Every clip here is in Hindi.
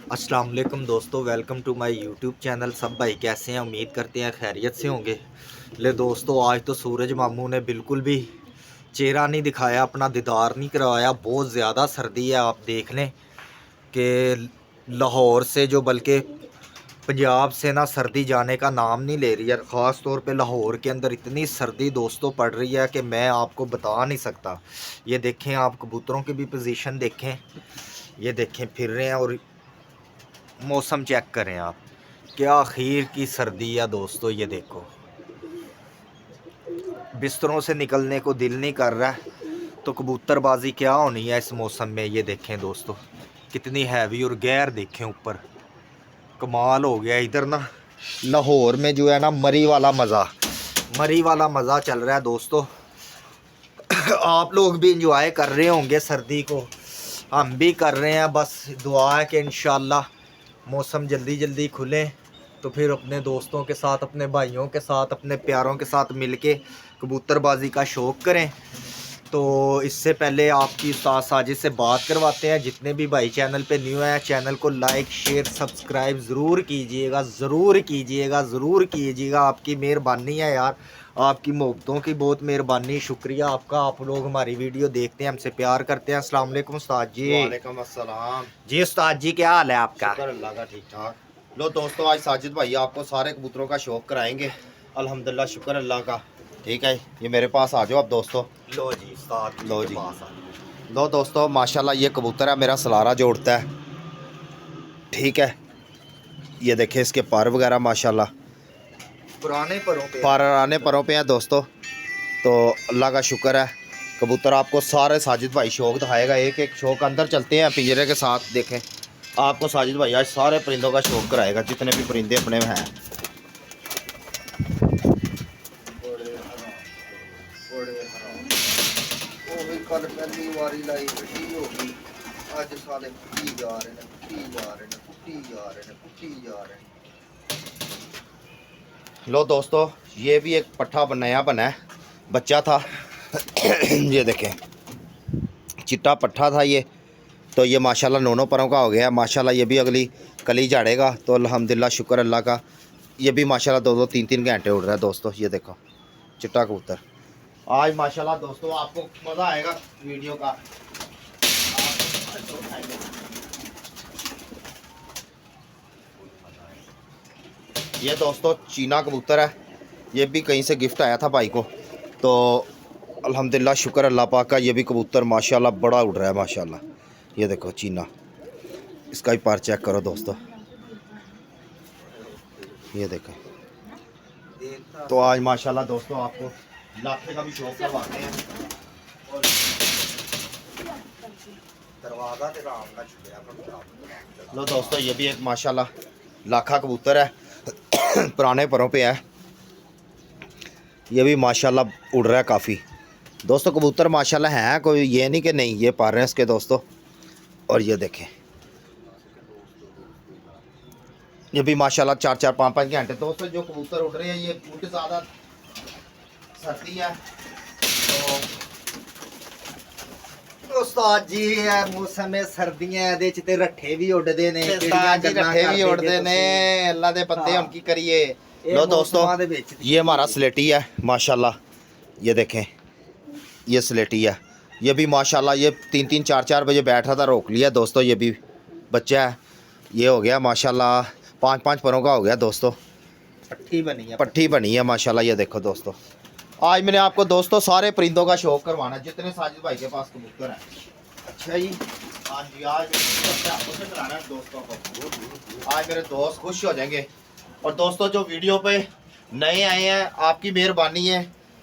अस्सलाम वालेकुम दोस्तों, welcome to my YouTube channel. सब भाई कैसे हैं? उम्मीद करते हैं खैरियत से होंगे। ले दोस्तों, आज तो सूरज मामू ने बिल्कुल भी चेहरा नहीं दिखाया, अपना दीदार नहीं करवाया। बहुत ज़्यादा सर्दी है, आप देख लें कि लाहौर से जो बल्कि पंजाब से ना सर्दी जाने का नाम नहीं ले रही है। ख़ास तौर पे लाहौर के अंदर इतनी सर्दी दोस्तों पड़ रही है कि मैं आपको बता नहीं सकता। ये देखें, आप कबूतरों की भी पोजीशन देखें, ये देखें फिर रहे हैं, और मौसम चेक करें आप, क्या खीर की सर्दी है दोस्तों। ये देखो, बिस्तरों से निकलने को दिल नहीं कर रहा है, तो कबूतरबाजी क्या होनी है इस मौसम में। ये देखें दोस्तों, कितनी हैवी, और गैर देखें ऊपर, कमाल हो गया। इधर ना लाहौर में जो है ना मरी वाला मज़ा चल रहा है दोस्तों। आप लोग भी इंजॉय कर रहे होंगे सर्दी को, हम भी कर रहे हैं। बस दुआ है कि इंशाल्लाह मौसम जल्दी जल्दी खुले, तो फिर अपने दोस्तों के साथ, अपने भाइयों के साथ, अपने प्यारों के साथ मिलके कबूतरबाजी का शौक़ करें। तो इससे पहले आपकी उस्ताद साजिद से बात करवाते हैं। जितने भी भाई चैनल पे न्यू हैं, चैनल को लाइक शेयर सब्सक्राइब ज़रूर कीजिएगा, ज़रूर कीजिएगा, ज़रूर कीजिएगा। आपकी मेहरबानी है यार, आपकी मोहब्बतों की बहुत मेहरबानी, शुक्रिया आपका। आप लोग हमारी वीडियो देखते हैं, हमसे प्यार करते हैं। अस्सलाम वालेकुम उस्ताद जी। वालेकुम अस्सलाम जी उस्ताद जी, क्या हाल है आपका? शुक्र अल्लाह का, ठीक ठाक। लो दोस्तों, आज साजिद भाई आपको सारे कबूतरों का शौक कराएंगे। अल्हम्दुलिल्लाह, शुक्र अल्लाह का। ठीक है, ये मेरे पास आ जाओ आप दोस्तों। लो जी उस्ताद लो के जी, पास आ। लो दोस्तों, माशाल्लाह ये कबूतर है, मेरा सलारा जोड़ता है। ठीक है, ये देखें इसके पर वगैरह माशाल्लाह पुराने परों पे हैं दोस्तों। तो अल्लाह का शुक्र है। कबूतर आपको सारे साजिद भाई शौक दिखाएगा, एक एक शौक। अंदर चलते हैं पिंजरे के साथ, देखें आपको साजिद भाई आज सारे परिंदों का शौक कराएगा, जितने भी परिंदे अपने में हैं। लो दोस्तों, ये भी एक पट्ठा नया बना है, बच्चा था। ये देखें, चिट्टा पट्ठा था ये, तो ये माशाल्लाह नौनों परों का हो गया माशाल्लाह। ये भी अगली कली झाड़ेगा, तो अल्हम्दुलिल्लाह शुक्र अल्लाह का। ये भी माशाल्लाह 2-2 3-3 घंटे उड़ रहा है दोस्तों। ये देखो चिट्टा कबूतर। आज माशाल्लाह दोस्तों आपको मज़ा आएगा वीडियो का। ये दोस्तों चीना कबूतर है, ये भी कहीं से गिफ्ट आया था भाई को, तो अल्हम्दुलिल्लाह शुक्र अल्लाह पाक का। ये भी कबूतर माशाल्लाह बड़ा उड़ रहा है माशाल्लाह। ये देखो चीना, इसका भी पार चेक करो दोस्तों। ये देखो, तो आज माशाल्लाह दोस्तों आपको लाखे का भी शौक करवाते हैं। और दरवाज़ा ते राम ना छुड़िया। लो दोस्तों, ये भी एक माशाल्लाह लाखा कबूतर है, पुराने परों पे है। ये भी माशाल्लाह उड़ रहा है काफ़ी दोस्तों। कबूतर माशाल्लाह हैं, कोई ये नहीं कि नहीं, ये पार रहे हैं इसके दोस्तों। और ये देखें, ये भी माशाल्लाह 4-4 5-5 घंटे दोस्तों जो कबूतर उड़ रहे हैं। ये बहुत ज़्यादा सर्दी है, तो उस्ताद जी है मौसम में सर्दियां दे च ते रट्ठे भी उड़दे ने, रट्ठे भी उड़ते ने, अल्लाह दे बंदे उनकी करिए। लो दोस्तों, ये हमारा स्लेटी है माशाल्लाह। ये देखें, ये स्लेटी है, ये भी माशाल्लाह ये 3-3 4-4 बजे बैठ रहा था, रोक लिया दोस्तों। ये भी बच्चा है, ये हो गया माशाल्लाह 5-5 परों का हो गया दोस्तों। पट्टी बनी है माशाल्लाह। ये देखो दोस्तों, आज मैंने आपको दोस्तों सारे परिंदों का शौक करवाना है, जितने साजिद भाई के पास कबूतर हैं। अच्छा जी, आज कराना है दोस्तों को। आज मेरे दोस्त खुश हो जाएंगे। और दोस्तों जो वीडियो पे नए आए हैं, आपकी मेहरबानी है,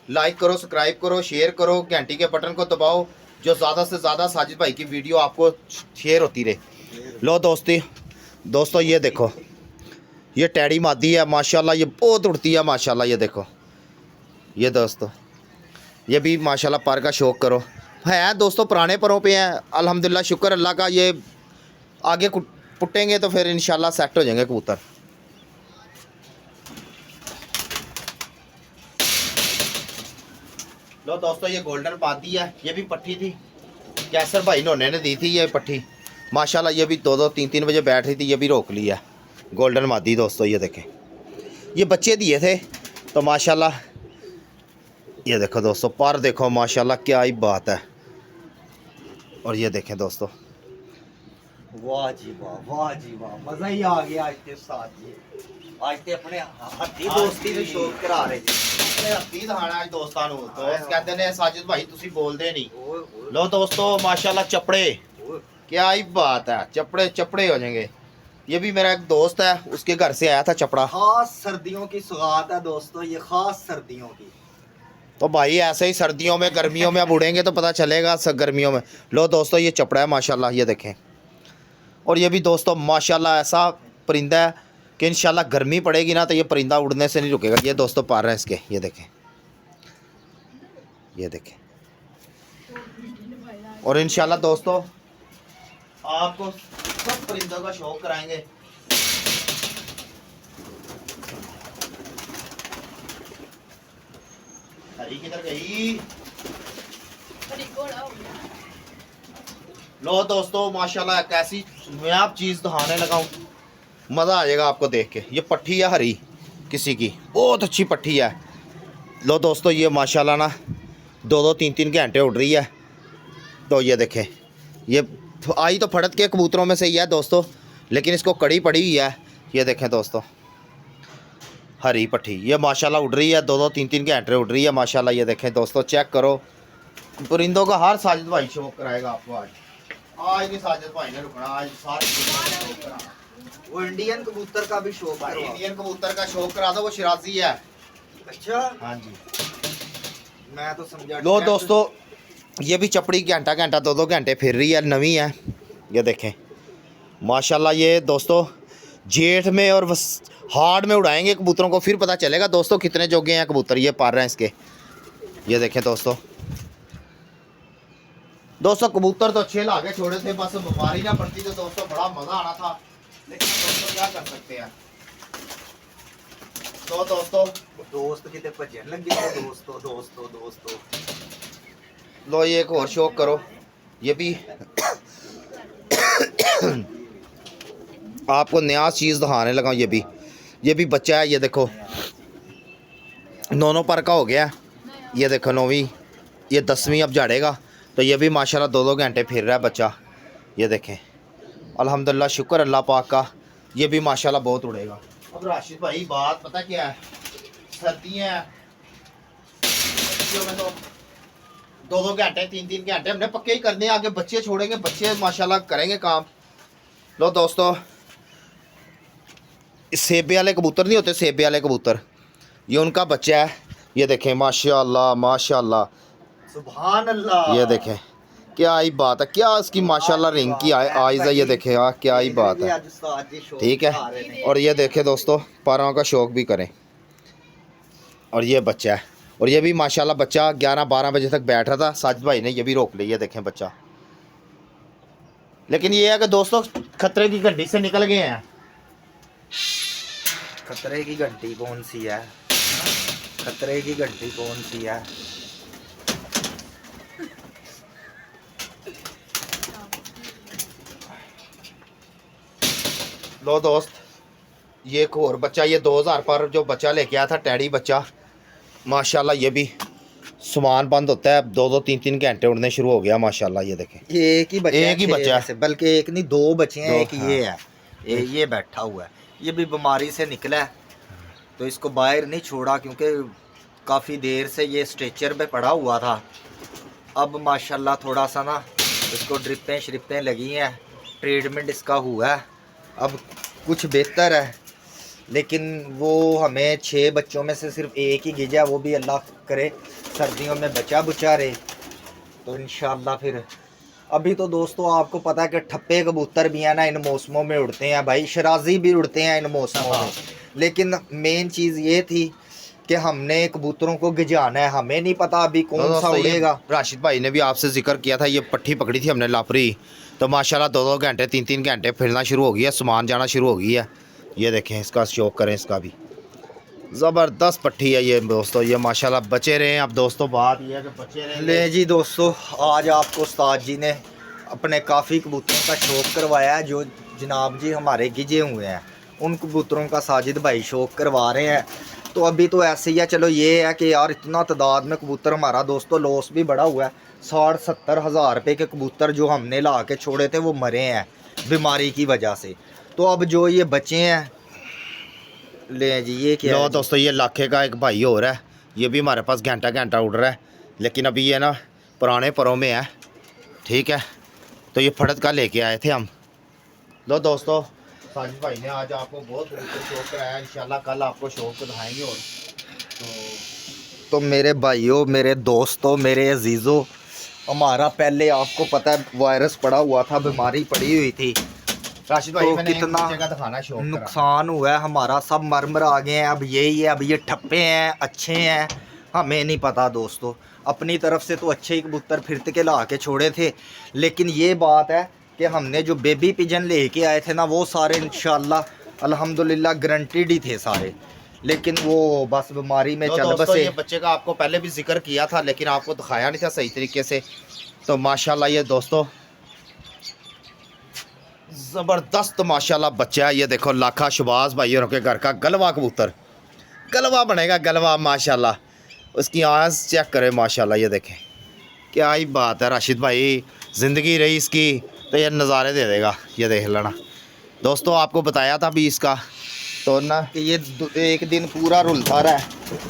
लाइक करो, सब्सक्राइब करो, शेयर करो, घंटी के बटन को दबाओ, जो ज़्यादा से ज़्यादा साजिद भाई की वीडियो आपको शेयर होती रहे। लो दोस्तों ये देखो, ये टैडी मादी है माशाल्लाह, ये बहुत उड़ती है माशाल्लाह। ये देखो, ये दोस्तों ये भी माशाल्लाह पर का शौक करो है दोस्तों, पुराने परों पे हैं अल्हम्दुलिल्लाह शुक्र अल्लाह का। ये आगे पुटेंगे तो फिर इंशाल्लाह सेट हो जाएंगे कबूतर। लो दोस्तों, ये गोल्डन पाती है, ये भी पट्टी थी, कैसर भाई नोने ने दी थी ये पट्टी, माशाल्लाह ये भी 2-2 3-3 बजे बैठ रही थी, ये भी रोक लिया। गोल्डन मादी दोस्तों ये देखें, ये बच्चे दिए थे तो माशाल्लाह ये देखो दोस्तों, पर देखो माशाल्लाह क्या ही बात है। और ये देखें दोस्तों, वाह जी वाह, वाह जी वाह, मजा ही आ गया आज के साथ जी। आज ते अपने हत्थी दोस्ती में शौक करा रहे थे। हत्थी दिखाना आज दोस्तां नूं। दोस्त कहते ने साजिद भाई तुसी बोलदे नहीं। लो दोस्तों माशाल्लाह चपड़े, क्या ही बात है, चपड़े चपड़े हो जाएंगे। ये भी मेरा एक दोस्त है, उसके घर से आया था चपड़ा। खास सर्दियों की सौगात है दोस्तों, ये खास सर्दियों की। तो भाई ऐसे ही सर्दियों में गर्मियों में अब उड़ेंगे तो पता चलेगा गर्मियों में। लो दोस्तों ये चपड़ा है माशाल्लाह, ये देखें। और ये भी दोस्तों माशाल्लाह ऐसा परिंदा है कि इंशाल्लाह गर्मी पड़ेगी ना तो ये परिंदा उड़ने से नहीं रुकेगा। ये दोस्तों पर हैं इसके, ये देखें, ये देखें। और इंशाल्लाह दोस्तों आपको सब परिंदों का शौक कराएंगे। हरी किधर गई? लो दोस्तों माशाल्लाह कैसी मैं आप चीज़ दिखाने लगा हूँ, मज़ा आ जाएगा आपको देख के। ये पट्टी है हरी किसी की, बहुत अच्छी पट्टी है। लो दोस्तों ये माशाल्लाह ना 2-2 3-3 घंटे उड़ रही है। तो ये देखें, ये आई तो फड़त के कबूतरों में से ही है दोस्तों, लेकिन इसको कड़ी पड़ी हुई है। ये देखें दोस्तों हरी पट्टी, ये माशाल्लाह उड़ रही है, 2-2 3-3 घंटे उड़ रही है माशाल्लाह। ये देखें दोस्तों, चेक करो, परिंदों का हर साजिद भाई शौक कराएगा आपको। आज नहीं साजिद भाई ने रुकना, आज सारे शौक कराना। वो इंडियन कबूतर का भी शौक है। इंडियन कबूतर का शौक करा दो, वो शिराजी है। अच्छा हाँ जी, मैं तो समझा। लो दोस्तों ये भी चपड़ी घंटा 2-2 घंटे फिर रही है, नवी है। ये देखें माशाल्लाह, ये दोस्तों जेठ में और हार्ड में उड़ाएंगे कबूतरों को, फिर पता चलेगा दोस्तों कितने जोगे हैं कबूतर। ये पार रहे हैं इसके, ये देखें दोस्तों। दोस्तों कबूतर तो अच्छे ला के छोड़े थे, बस बीमारी ना पड़ती तो दोस्तों बड़ा मज़ा आना था, लेकिन दोस्तों क्या कर सकते हैं। तो दोस्तों दोस्त कितने भजन लगे थे, दोस्तों दोस्तों दोस्तों। लो ये एक और शौक करो, ये भी आपको नया चीज़ दिखाने लगा। ये भी बच्चा है, ये देखो 9 पर का हो गया। ये देखो 9वीं, ये 10वीं अब झाड़ेगा। तो ये भी माशाल्लाह 2-2 घंटे फिर रहा है बच्चा। ये देखें अल्हम्दुलिल्लाह, शुक्र अल्लाह पाक का, ये भी माशाल्लाह बहुत उड़ेगा। अब राशिद भाई बात पता क्या है, सर्दियाँ हैं, सर्दियों में तो 2-2 घंटे 3-3 घंटे हमने पक्के ही करने हैं। आगे बच्चे छोड़ेंगे, बच्चे माशाल्लाह करेंगे काम। लो दोस्तों सेबे वाले कबूतर नहीं होते, सेबे वाले कबूतर, ये उनका बच्चा है। ये देखें माशाल्लाह माशाल्लाह सुभान अल्लाह। ये देखें क्या ही बात है, क्या इसकी माशाल्लाह रिंग की आइज़ है। ये देखें हाँ क्या ही बात है, ठीक है। और ये देखें दोस्तों पारों का शौक भी करें। और ये बच्चा है, और ये भी माशाल्लाह बच्चा 11-12 बजे तक बैठ रहा था, साजिद भाई ने ये भी रोक लिया। देखें बच्चा, लेकिन ये है कि दोस्तों खतरे की घंटी से निकल गए हैं। खतरे की घंटी कौन सी है? खतरे की घंटी कौन सी है? लो दोस्त ये एक और बच्चा, ये 2000 पर जो बच्चा लेके आया था टैडी बच्चा, माशाल्लाह ये भी सामान बंद होता है, 2-2 3-3 घंटे उड़ने शुरू हो गया माशाल्लाह। ये देखें एक ही बच्चा है, बल्कि एक नहीं 2 बच्चे हैं। एक ये है, ये बैठा हुआ है, ये भी बीमारी से निकला है तो इसको बाहर नहीं छोड़ा, क्योंकि काफ़ी देर से ये स्ट्रेचर पे पड़ा हुआ था। अब माशाल्लाह थोड़ा सा ना इसको ड्रिपें श्रिपें लगी हैं, ट्रीटमेंट इसका हुआ है, अब कुछ बेहतर है। लेकिन वो हमें 6 बच्चों में से सिर्फ एक ही गिजा, वो भी अल्लाह करे सर्दियों में बचा बुचा रहे तो इंशाल्लाह। फिर अभी तो दोस्तों आपको पता है कि ठप्पे कबूतर भी हैं ना, इन मौसमों में उड़ते हैं भाई, शराजी भी उड़ते हैं इन मौसमों में। लेकिन मेन चीज़ ये थी कि हमने कबूतरों को गिजाना है, हमें नहीं पता अभी कौन सा उड़ेगा। राशिद भाई ने भी आपसे जिक्र किया था, ये पट्टी पकड़ी थी हमने लापरी, तो माशाल्लाह 2-2 घंटे 3-3 घंटे फिरना शुरू हो गया, सामान जाना शुरू हो गई है। ये देखें इसका शौक करें, इसका भी ज़बरदस्त पट्टी है ये दोस्तों। ये माशाल्लाह बचे रहे हैं। अब दोस्तों बात ये है कि बचे रहे। ले जी दोस्तों, आज आपको उस्ताद जी ने अपने काफ़ी कबूतरों का शौक़ करवाया है। जो जनाब जी हमारे गिजे हुए हैं उन कबूतरों का साजिद भाई शौक़ करवा रहे हैं। तो अभी तो ऐसे ही है। चलो ये है कि यार इतना तादाद में कबूतर हमारा दोस्तों लॉस भी बड़ा हुआ है। 60-70 हज़ार रुपये के कबूतर जो हमने ला के छोड़े थे वो मरे हैं बीमारी की वजह से। तो अब जो ये बचे हैं ले जी, ये क्या लो है दोस्तों, ये लाखे का एक भाई हो रहा है, ये भी हमारे पास घंटा घंटा उड़ रहा है, लेकिन अभी ये ना पुराने परों में है, ठीक है। तो ये फड़त का लेके आए थे हम। लो दोस्तों, साजिद भाई ने आज आपको बहुत शौक कराया, इंशाल्लाह कल आपको शौक को दिखाएंगे। और तो मेरे भाइयों, मेरे दोस्तों, मेरे अजीज़ों, हमारा पहले आपको पता है वायरस पड़ा हुआ था, बीमारी पड़ी हुई थी। राशिद भाई, तो कितना दिखाना शौक नुकसान हुआ है हमारा, सब मर आ गए हैं। अब यही है, अब ये ठप्पे हैं, अच्छे हैं, हमें नहीं पता दोस्तों। अपनी तरफ से तो अच्छे ही कबूतर फिरत के ला के छोड़े थे, लेकिन ये बात है कि हमने जो बेबी पिजन लेके आए थे ना वो सारे इंशाल्लाह अल्हम्दुलिल्लाह गारंटीड ही थे सारे, लेकिन वो बस बीमारी में चल बसे। ये बच्चे का आपको पहले भी जिक्र किया था, लेकिन आपको दिखाया नहीं था सही तरीके से। तो माशाल्लाह ये दोस्तों ज़बरदस्त माशाल्लाह बच्चा है। ये देखो लाखा शबाज भाई के घर का गलवा कबूतर, गलवा बनेगा गलवा माशाल्लाह। उसकी आवाज़ चेक करें माशाल्लाह, ये देखें क्या ही बात है। राशिद भाई ज़िंदगी रही इसकी तो ये नज़ारे दे देगा। ये देख लेना दोस्तों, आपको बताया था भी इसका तो ना कि ये एक दिन पूरा रुलता रहा है।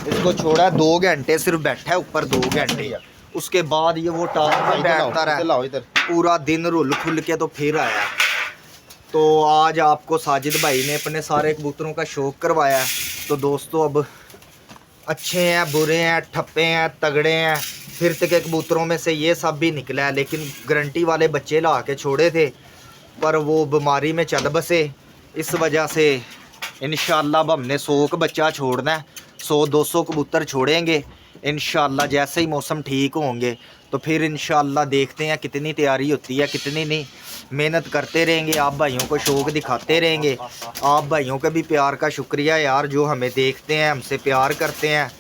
इसको छोड़ा 2 घंटे सिर्फ बैठा है ऊपर, 2 घंटे। उसके बाद ये वो टार पर बैठता रहा पूरा दिन रुल खुल के, तो फिर आया। तो आज आपको साजिद भाई ने अपने सारे कबूतरों का शौक़ करवाया है। तो दोस्तों अब अच्छे हैं, बुरे हैं, ठप्पे हैं, तगड़े हैं, फिरत के कबूतरों में से ये सब भी निकला है। लेकिन गारंटी वाले बच्चे ला के छोड़े थे, पर वो बीमारी में चल बसे। इस वजह से इंशाल्लाह अब हमने 100 का बच्चा छोड़ना है, 100-200 कबूतर छोड़ेंगे इंशाल्लाह। जैसे ही मौसम ठीक होंगे तो फिर इंशाल्लाह देखते हैं कितनी तैयारी होती है, कितनी नहीं। मेहनत करते रहेंगे, आप भाइयों को शौक़ दिखाते रहेंगे। आप भाइयों का भी प्यार का शुक्रिया यार, जो हमें देखते हैं, हमसे प्यार करते हैं।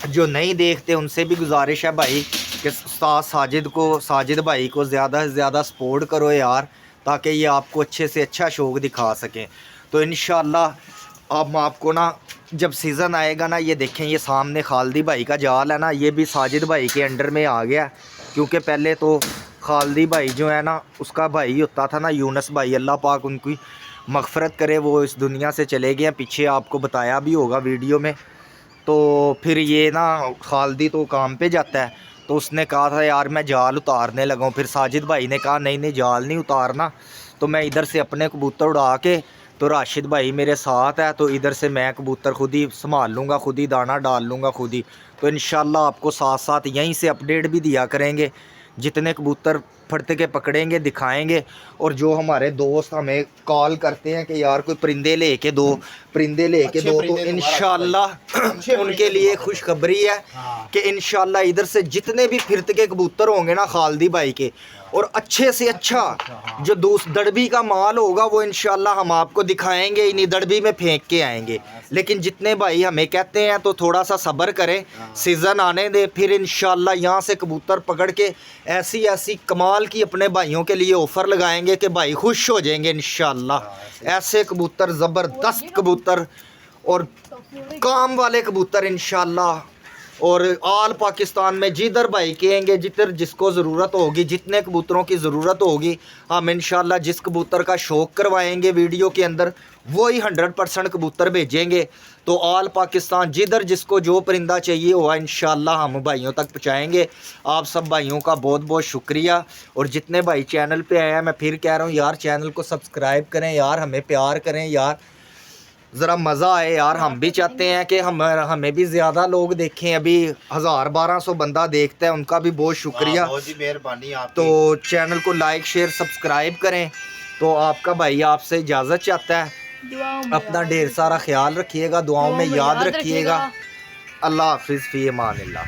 जो नहीं देखते उनसे भी गुजारिश है भाई कि उस्ताद साजिद भाई को ज़्यादा से ज़्यादा सपोर्ट करो यार, ताकि ये आपको अच्छे से अच्छा शौक़ दिखा सकें। तो इंशाल्लाह अब आपको ना जब सीज़न आएगा ना, ये देखें ये सामने खालदी भाई का जाल है ना, ये भी साजिद भाई के अंडर में आ गया। क्योंकि पहले तो खालदी भाई जो है ना उसका भाई होता था ना यूनस भाई, अल्लाह पाक उनकी मग़फ़रत करे, वो इस दुनिया से चले गए हैं। पीछे आपको बताया भी होगा वीडियो में। तो फिर ये ना खालदी तो काम पे जाता है, तो उसने कहा था यार मैं जाल उतारने लगा हूँ। फिर साजिद भाई ने कहा नहीं नहीं जाल नहीं उतारना, तो मैं इधर से अपने कबूतर उड़ा के, तो राशिद भाई मेरे साथ है, तो इधर से मैं कबूतर खुद ही संभाल लूँगा, खुद ही दाना डाल लूँगा खुद ही। तो इंशाल्लाह आपको साथ साथ यहीं से अपडेट भी दिया करेंगे, जितने कबूतर फट के पकड़ेंगे दिखाएंगे। और जो हमारे दोस्त हमें कॉल करते हैं कि यार कोई परिंदे लेके दो, परिंदे लेके दो, तो इंशाल्लाह उनके लिए खुशखबरी है कि इंशाल्लाह इधर से जितने भी फिरत के कबूतर होंगे ना खालदी भाई के, और अच्छे से अच्छा जो दड़बी का माल होगा वो इंशाल्लाह हम आपको दिखाएंगे, इन्हीं दड़बी में फेंक के आएंगे। लेकिन जितने भाई हमें कहते हैं तो थोड़ा सा सब्र करें, सीज़न आने दें, फिर इंशाल्लाह यहाँ से कबूतर पकड़ के ऐसी ऐसी कमाल की अपने भाइयों के लिए ऑफ़र लगाएंगे कि भाई खुश हो जाएंगे इंशाल्लाह। ऐसे कबूतर, ज़बरदस्त कबूतर और काम वाले कबूतर इंशाल्लाह। और आल पाकिस्तान में जिधर भाई कहेंगे, जिधर जिसको ज़रूरत होगी, जितने कबूतरों की ज़रूरत होगी, हम इंशाल्लाह जिस कबूतर का शौक़ करवाएंगे वीडियो के अंदर वही 100% कबूतर भेजेंगे। तो आल पाकिस्तान जिधर जिसको जो परिंदा चाहिए हुआ इंशाल्लाह हम भाइयों तक पहुँचाएँगे। आप सब भाइयों का बहुत बहुत शुक्रिया। और जितने भाई चैनल पे आए हैं, मैं फिर कह रहा हूँ यार चैनल को सब्सक्राइब करें यार, हमें प्यार करें यार, ज़रा मज़ा आए यार। हम भी चाहते हैं कि हमें भी ज़्यादा लोग देखें। अभी 1000-1200 बंदा देखता है, उनका भी बहुत शुक्रिया, बहुत ही मेहरबानी आपकी। तो चैनल को लाइक शेयर सब्सक्राइब करें। तो आपका भाई आपसे इजाज़त चाहता है। अपना ढेर सारा ख्याल रखिएगा, दुआओं में याद रखिएगा। अल्लाह हाफिज़, फ़ी अमानिल्लाह।